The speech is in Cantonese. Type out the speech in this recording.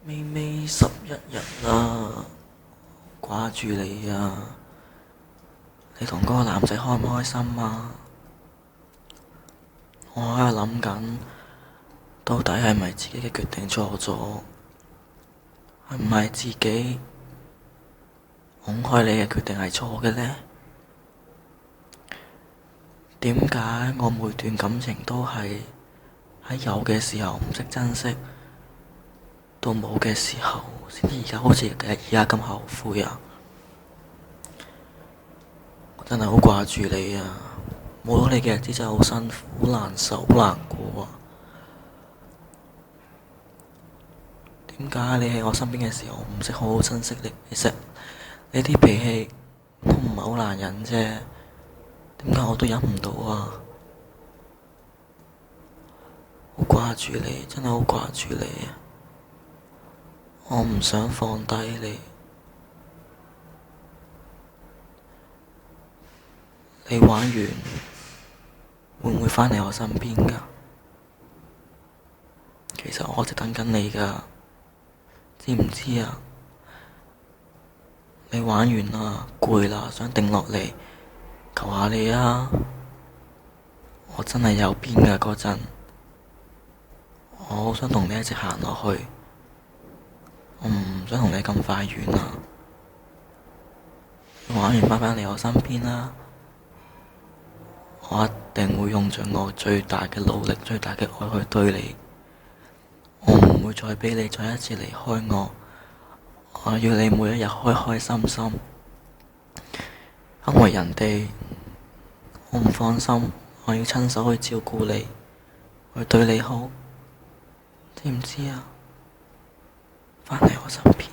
微微11日啦，掛住你啊！你同嗰個男仔開唔開心啊？我喺度諗緊，到底係咪自己嘅決定錯咗？係唔係自己拱開你嘅決定係錯嘅呢？點解我每段感情都係喺有嘅時候唔識珍惜，到冇嘅時候先至而家好似而家咁後悔啊！我真係好掛住你啊！冇咗你嘅日子真係好辛苦、好難受、好難過啊！點解你喺我身邊嘅時候唔識好好珍惜你？其實你啲脾氣都唔係好難忍啫，點解我都忍唔到啊？好掛住你，真係好掛住你啊！我唔想放低你。你玩完會唔會返嚟我身邊㗎？其實我一直等緊你㗎，知唔知啊？你玩完啦，攰啦，想定落嚟，求下你啊！我真係有邊㗎嗰陣，我好想同你一直行落去，我唔想同你咁快完啊！玩完返嚟我身邊啦，我一定會用盡我最大嘅努力、最大嘅愛去對你，我唔會再俾你再一次離開我。我要你每一日開開心心，因為人哋我唔放心，我要親手去照顧你，去對你好，知唔知啊？返嚟我身邊。